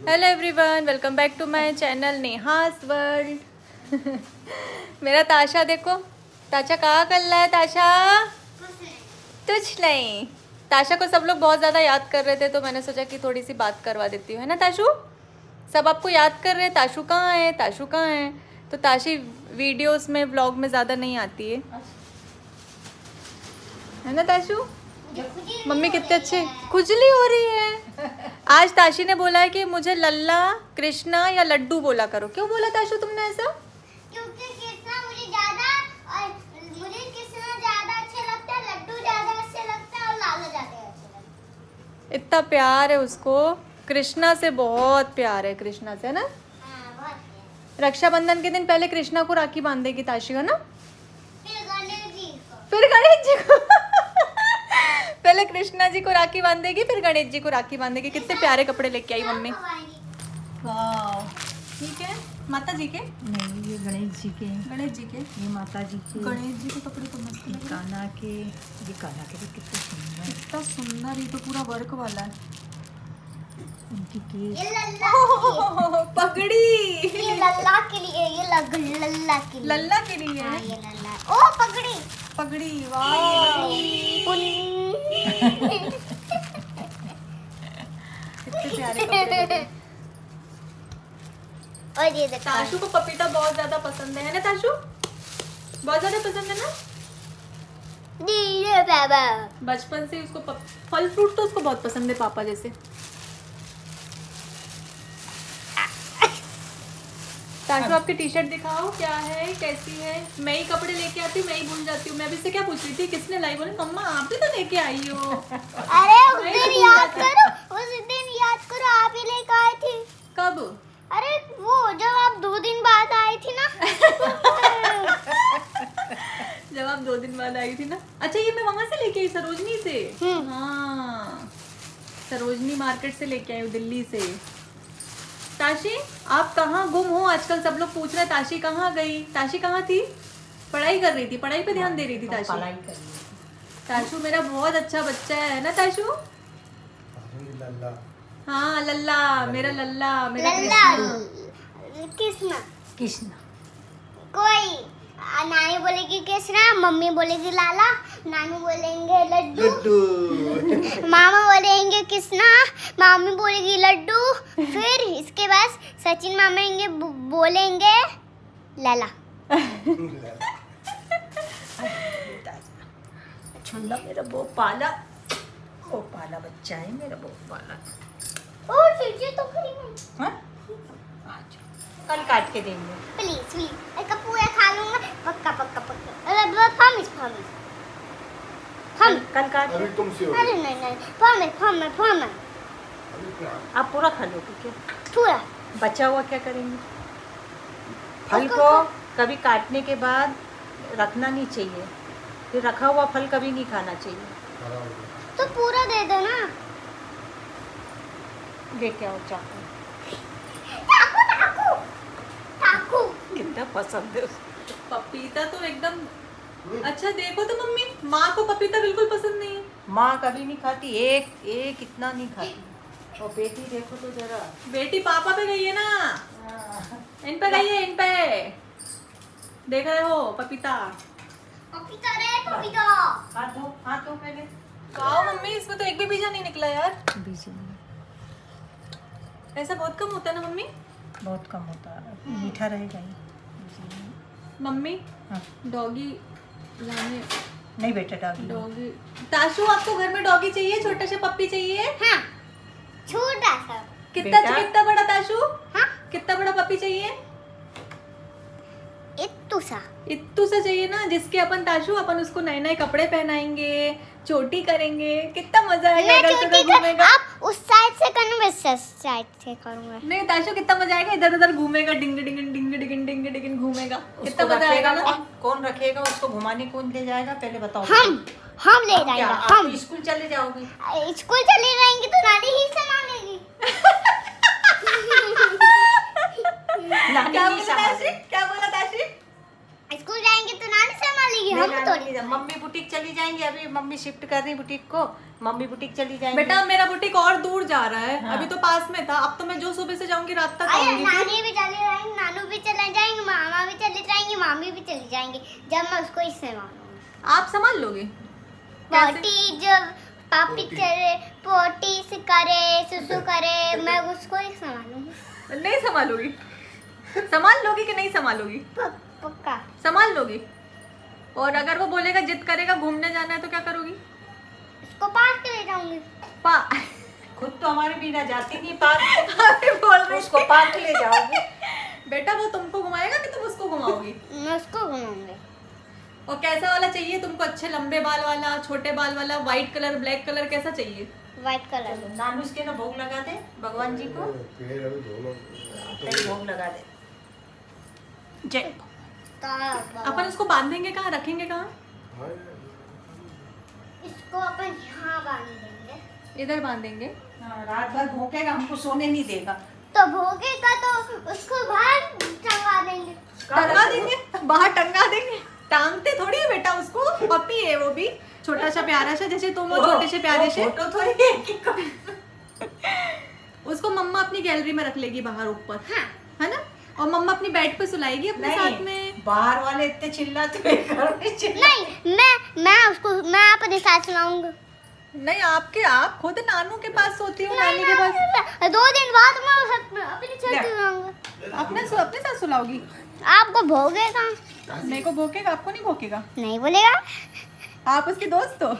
Hello everyone, welcome back to my channel Neha's world. मेरा ताशा देखो, ताशा कहाँ कर रहा है? ताशा कुछ नहीं। ताशा को सब लोग बहुत ज़्यादा याद कर रहे थे तो मैंने सोचा कि थोड़ी सी बात करवा देती हूँ, है ना ताशू? सब आपको याद कर रहे हैं ताशू कहाँ है, ताशू कहाँ है। तो ताशी वीडियोस में, व्लॉग में ज़्यादा नहीं आती है ना ताशू? मम्मी कितने अच्छे। खुजली हो रही है। आज ताशी ने बोला है कि मुझे लल्ला, कृष्णा या लड्डू बोला करो। क्यों बोला ताशू तुमने ऐसा? क्योंकि कृष्णा मुझे ज्यादा अच्छा लगता है, लड्डू ज्यादा अच्छे लगता है और लाला ज्यादा अच्छा लगता है। इतना प्यार है उसको, कृष्णा से बहुत प्यार है, कृष्णा से, है ना? हाँ, बहुत प्यार। रक्षाबंधन के दिन पहले कृष्णा को राखी बांधेगी ताशी, है ना? फिर गणेश जी को। फिर गणेश जी को। पहले कृष्णा जी को राखी बांधेगी, फिर गणेश जी को राखी बांधेगी। कितने प्यारे कपड़े लेके आई मम्मी। वाह, ठीक है। माता जी के नहीं, ये गणेश जी के, गणेश जी के, ये माता जी के, गणेश जी के कपड़े तो मस्त ये लग रहे हैं। कान्हा के, ये कान्हा के भी कितने सुंदर है। कितना सुंदर, ये तो पूरा वर्क वाला है। उनकी केस, ये लल्ला पगड़ी, ये लल्ला के लिए, ये लल्ला के लिए, लल्ला के लिए हाँ, है ये लल्ला। ओ पगड़ी, पगड़ी। वाह, कितने प्यारे कपड़े लग रहे हैं। और ये देखो ताशू को पपीता बहुत ज्यादा पसंद है ना ताशू? बहुत ज्यादा पसंद है ना? ये बाबा। बचपन से उसको फल फ्रूट तो उसको बहुत पसंद है, पापा जैसे। ताशू आपकी टी शर्ट दिखाओ, क्या है, कैसी है? मैं ही कपड़े लेके आती हूँ, मैं ही भूल जाती हूँ। मैं अभी से क्या पूछ रही थी, किसने लाई? बोले मम्मा आप ही तो लेके आई हो। अरे उस दिन याद करो, आप ही लेकर आए थे। कब? अरे वो जब आप 2 दिन बाद आई थी ना। जब आप 2 दिन बाद आई थी ना। अच्छा, ये मैं वहां से लेके आई, सरोजनी से। हाँ, सरोजनी मार्केट से लेके आई हूँ, दिल्ली से। ताशी, आप कहाँ गुम हो आजकल? सब लोग पूछ रहे हैं ताशी कहाँ गई। ताशी कहाँ थी? पढ़ाई कर रही थी, पढ़ाई पे ध्यान दे रही थी ताशी। पढ़ाई कर रही है। ताशू मेरा बहुत अच्छा बच्चा है ना ताशू? हाँ, लल्ला, मेरा लल्ला, मेरा कृष्णा। कृष्णा, कोई नानी बोलेगी कृष्णा, मम्मी बोलेगी लाला, नानू बोलेंगे लड्डू, मामा बोलेंगे कृष्णा, मामी बोलेगी लड्डू, फिर इसके बाद सचिन मामा बोलेंगे लाला। छुल्ला मेरा वो पाला बच्चा है, मेरा वो पाला। ओ चीज़ें तो खरी नहीं। हाँ? आज कल काट के देंगे। प्लीज एक पूरा खा लूंगा, पक्का पक्का पक्का। अरे प्रॉमिस हम कल काट। अभी तुम से हो अरे नहीं प्रॉमिस आप पूरा खा लोगे क्या? पूरा। बचा हुआ क्या करेंगे? फल को कभी काटने के बाद रखना नहीं चाहिए, फिर रखा हुआ फल कभी नहीं खाना चाहिए। तो पूरा दे दो ना। लेके आओ चाकू। टाकू कितना पसंद है उसको। पपीता तो एकदम अच्छा। देखो तो मम्मी, माँ को पपीता बिल्कुल पसंद नहीं है। माँ कभी नहीं खाती, एक इतना नहीं खाती। और बेटी देखो तो जरा, बेटी पापा पे गई है ना, इन पे गई है, इन पे देख रहे हो पपीता। पपीता रे पपीता। हाथ धो पहले। खाओ मम्मी, इसमें तो एक भी बीजा नहीं निकला यार। बीज में ऐसा बहुत कम होता है ना मम्मी? बहुत कम होता है, मीठा रहेगा ही। मम्मी हाँ। डॉगी लाने, नहीं बेटा डाली। डॉगी। ताशू, आपको घर में डॉगी चाहिए? छोटा सा पप्पी चाहिए? हाँ, छोटा सा। कितना बेटा। कितना बड़ा ताशू? हाँ, कितना बड़ा पप्पी चाहिए? इत्तू सा। इत्तू सा चाहिए ना, जिसके अपन ताशू अपन उसको नए नए कपड़े पहनाएंगे, चोटी करेंगे, कितना मजा आएगा। मैं इधर से चोटी उधर घूमेगा। आप उस साइड से करूँ, मैं इस साइड से करूँगा। नहीं ताशू, कितना मजा आएगा, इधर उधर घूमेगा, डिंग डिंग डिंग डिंग डिंग डिंग घूमेगा। कितना मजा आएगा ना। कौन रखेगा उसको? घुमाने कौन ले जाएगा पहले बताओ। हम ले जाएंगे। हम आप स्कूल चले जाओगे? स्कूल चले जाएंगे तो नानी ही संभालेगी। नानी क्या नहीं बोला ताशी? संभालेगी। क्या बोला ताशी? स्कूल जाएंगे तो नानी संभालेगी, हम थोड़ी। मम्मी बुटीक चली जाएंगी, अभी मम्मी शिफ्ट कर रही बुटीक को, मम्मी बुटीक चली जाएंगी। बेटा मेरा बुटीक और दूर जा रहा है। हाँ। अभी तो पास में था, अब तो मैं जो सुबह से जाऊंगी रात तक अरे आऊंगी। नानी भी चली जाएंगी, नानू भी चले जाएंगे, मामा भी चली जाएंगी, मामी भी चली जाएंगी, जब मैं उसको इससे मारूंगी। आप संभाल लोगे? पोटी जब पापी चले, पोटी से करे, सुसु करे, मैं उसको ही संभालूंगी। नहीं संभालोगी? संभाल लोगी कि नहीं संभालोगी? पक्का संभाल लोगी। और अगर वो बोलेगा जिद करेगा घूमने जाना है तो क्या करोगी? उसको पार्क के ले जाऊंगी। खुद तो हमारे बिना जाती नहीं पार्क, अरे बोल रही उसको पार्क ले जाओगे। बेटा वो तुमको घुमाएगा कि तुम उसको घुमाओगी? मैं उसको घुमाऊंगी। और कैसा वाला चाहिए तुमको? अच्छे लंबे बाल वाला, छोटे बाल वाला, व्हाइट कलर, ब्लैक कलर, कैसा चाहिए? White colour. नानू इसके ना भोग लगा दे भगवान जी को, भोग लगा दे। जय। अपन उसको बांधेंगे कहाँ, रखेंगे कहाँ? इसको अपन यहाँ बांध देंगे। इधर बांधेंगे। हाँ, रात भर भोंकेगा, हमको सोने नहीं देगा। तो भोगेगा तो उसको बाहर टंगा देंगे। टंगा देंगे? बाहर टंगा देंगे? टांगते थोड़ी है बेटा उसको, पपी है वो भी, छोटा सा प्यारा सा, जैसे तुम हो छोटे से प्यारे से। फोटो थोड़ी है कि उसको मम्मा अपनी गैलरी में रख लेगी बाहर ऊपर, हाँ। है ना? और मम्मा अपनी बेड पे सुलाएगी अपने साथ में। बाहर वाले इतने चिल्लाते हैं, घर में चिल्लाते। नहीं, मैं अपने साथ सुनाऊंगा। नहीं आप खुद नानू के पास सोती हो, नानी के पास। 2 दिन बाद मैं अपने साथ सुनाऊंगा। अपने साथ सुलाओगी? आपको भोगेगा? मेरे को भोकेगा, आपको नहीं भोकेगा? नहीं बोलेगा। आप उसकी दोस्त हो?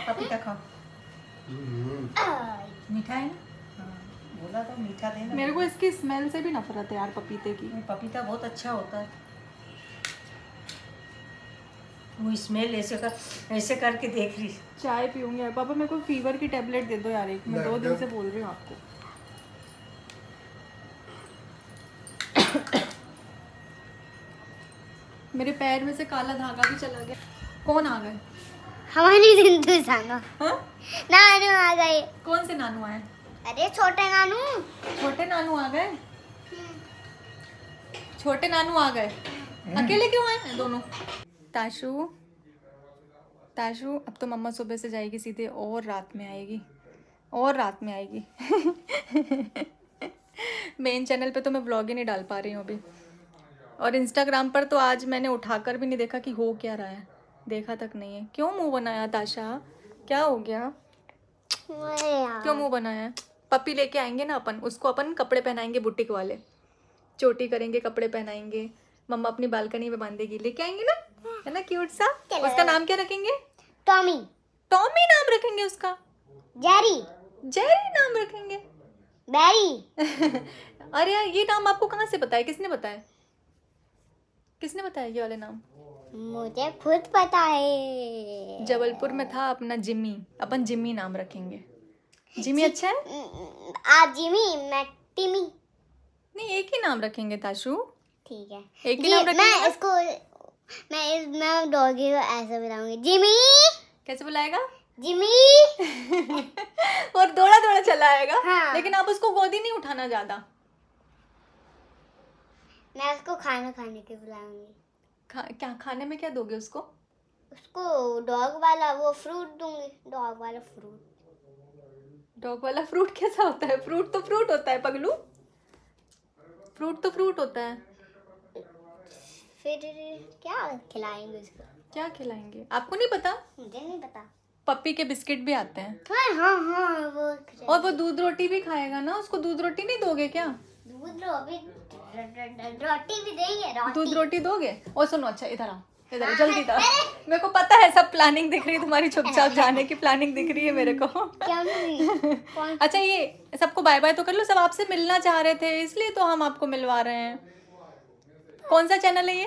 पपीता खाओ, मीठा है ना? हाँ, बोला था मीठा देना। मेरे को इसकी स्मेल से भी नफरत है यार, पपीते की। पपीता बहुत अच्छा होता है, वो स्मेल ऐसे करके देख रही। चाय पीऊंगी यार। पापा मेरे को फीवर की टेबलेट दे दो यार एक, मैं 2 दिन से बोल रही हूँ आपको। मेरे पैर में से काला धागा भी चला गया। कौन आ गए? हमारी जिंदगी सांगा हाँ? नानू आ गए। कौन से नानू आए? अरे छोटे नानू। छोटे नानू आ गए? छोटे नानू आ गए? अकेले क्यों आए दोनों? ताशु अब तो मम्मा सुबह से जाएगी सीधे और रात में आएगी, और रात में आएगी। मेन चैनल पे तो मैं व्लॉग ही नहीं डाल पा रही हूँ अभी, और इंस्टाग्राम पर तो आज मैंने उठाकर भी नहीं देखा कि हो क्या रहा है, देखा तक नहीं है। क्यों मुंह बनाया ताशा? क्या हो गया? क्यों मुंह बनाया? पपी लेके आएंगे ना अपन, उसको अपन कपड़े पहनाएंगे बुटीक वाले, चोटी करेंगे, कपड़े पहनाएंगे, मम्मा अपनी बालकनी में बांधेगी, लेके आएंगे ना, है ना क्यूट सा। उसका नाम क्या रखेंगे? टॉमी। टॉमी नाम रखेंगे उसका? जेरी नाम रखेंगे? बैरी। अरे यार ये नाम आपको कहाँ से पता है? किसने बताया? किसने बताया ये वाले नाम? मुझे खुद पता है। जबलपुर में था अपना जिम्मी, अपन जिम्मी नाम रखेंगे। जिम्मी अच्छा है? आप जिमी, मैं टिमी। नहीं एक ही नाम रखेंगे ताशु। ठीक है, एक ही नाम रखेंगे मैं ना? इसको मैं डॉगी को ऐसे बुलाऊंगी, जिमी। कैसे बुलाएगा? जिमी। और दौड़ा दौड़ा चला आएगा। हाँ। लेकिन आप उसको गोदी नहीं उठाना ज्यादा। मैं उसको खाना खाने के बुलाऊंगी। क्या खाने में क्या दोगे उसको? उसको डॉग वाला वो फ्रूट दूंगी, डॉग वाला फ्रूट। डॉग वाला फ्रूट कैसा होता है? फ्रूट तो फ्रूट होता है पगलू, फ्रूट तो फ्रूट होता है। फिर क्या खिलाएंगे उसको? क्या खिलाएंगे आपको नहीं पता? मुझे नहीं पता। पप्पी के बिस्किट भी आते हैं। हाँ वो और वो दूध रोटी भी खाएगा ना, उसको दूध रोटी नहीं दोगे क्या? दूध रोटी भी देंगे। दूध रोटी दोगे? और सुनो, अच्छा इधर आओ, इधर आओ, जल्दी इधर आओ। मेरे को पता है सब प्लानिंग दिख रही है तुम्हारी, चुपचाप जाने की प्लानिंग दिख रही है मेरे को। क्या नहीं? अच्छा ये सबको बाय बाय तो कर लो, सब आपसे मिलना चाह रहे थे इसलिए तो हम आपको मिलवा रहे हैं। कौन सा चैनल है ये?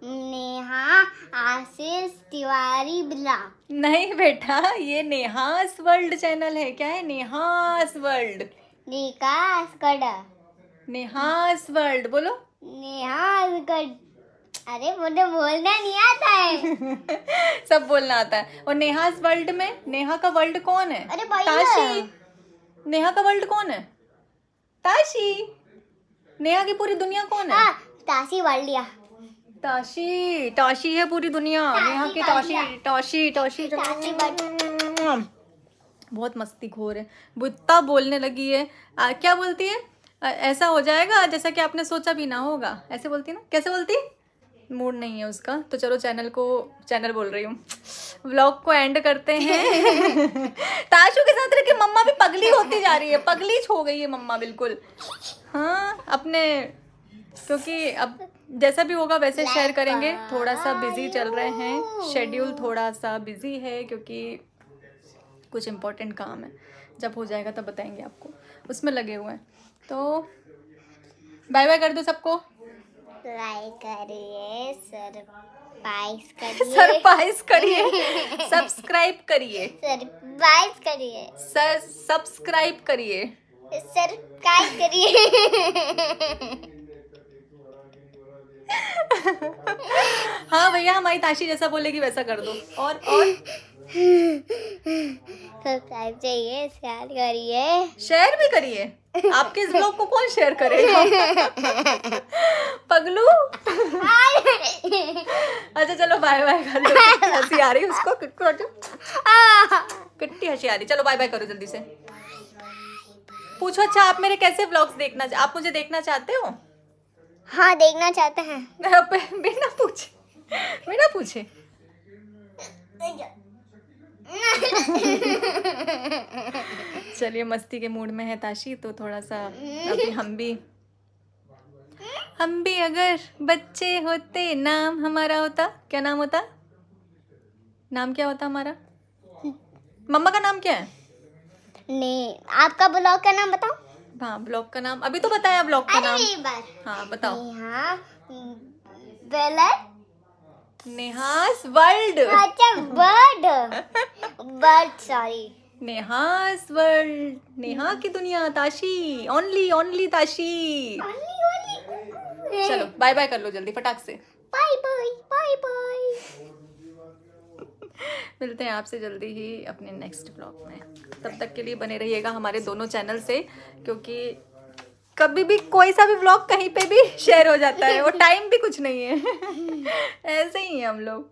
नेहा आशीष तिवारी ब्लॉग। नहीं बेटा, ये नेहास वर्ल्ड चैनल है। क्या है? नेहास वर्ल्ड। निकास कड़ा। नेहास वर्ल्ड बोलो। नेहास कड़। अरे मुझे बोलना नहीं आता है। सब बोलना आता है। और नेहास वर्ल्ड में नेहा का वर्ल्ड कौन है? अरे भैया। ताशी। नेहा का वर्ल्ड कौन है? ताशी। नेहा की पूरी दुनिया कौन है? हाँ, ताशी वर्ल्ड लिया। ताशी ताशी है पूरी दुनिया, नेहा की ताशी ताशी ताशी। बहुत मस्तीखोर है, बुत्ता बोलने लगी है। क्या बोलती है? ऐसा हो जाएगा जैसा कि आपने सोचा भी ना होगा, ऐसे बोलती ना। कैसे बोलती? मूड नहीं है उसका। तो चलो चैनल बोल रही हूँ, व्लॉग को एंड करते हैं। ताशु के साथ रह के मम्मा भी पगली होती जा रही है, पगली हो गई है मम्मा बिल्कुल। हाँ अपने, क्योंकि अब जैसा भी होगा वैसे शेयर करेंगे। थोड़ा सा बिजी चल रहे हैं, शेड्यूल थोड़ा सा बिजी है क्योंकि कुछ इम्पोर्टेंट काम है। जब हो जाएगा तब बताएंगे आपको, उसमें लगे हुए हैं। तो बाय बाय कर दो सबको। लाइक करिए, सरप्राइज करिए, सब्सक्राइब करिए, सरप्राइज करिए, सब्सक्राइब करिए, सरप्राइज करिए। हाँ भैया, हमारी ताशी जैसा बोलेगी वैसा कर दो। और सब्सक्राइब चाहिए, शेयर करिए, शेयर भी करिए। आपके इस ब्लॉग को कौन शेयर करेगा? पगलू। अच्छा चलो बाय बाय कर दो। हंसी आ रही है उसको, कितनी हंसी आ रही। चलो बाय बाय करो जल्दी से। पूछो अच्छा आप मेरे कैसे व्लॉग्स देखना, आप मुझे देखना चाहते हो? हाँ देखना चाहते हैं। बिना पूछे चलिए, मस्ती के मूड में है ताशी, तो थोड़ा सा अभी हम भी अगर बच्चे होते, नाम हमारा होता, क्या नाम होता? नाम क्या होता हमारा? मम्मा का नाम क्या है? नहीं, आपका ब्लॉग का नाम बताओ। हाँ ब्लॉग का नाम अभी तो बताया, ब्लॉग का नाम। हाँ बताओ। नेहास वर्ल्ड। अच्छा word sorry, Neha's world, Neha की दुनिया। ताशी, ओनली ताशी। चलो बाय बाय कर लो जल्दी फटाक से। Bye bye bye bye. मिलते हैं आपसे जल्दी ही अपने नेक्स्ट ब्लॉग में। तब तक के लिए बने रहिएगा हमारे दोनों चैनल से, क्योंकि कभी भी कोई सा भी व्लॉग कहीं पे भी शेयर हो जाता है, वो टाइम भी कुछ नहीं है। ऐसे ही हैं हम लोग।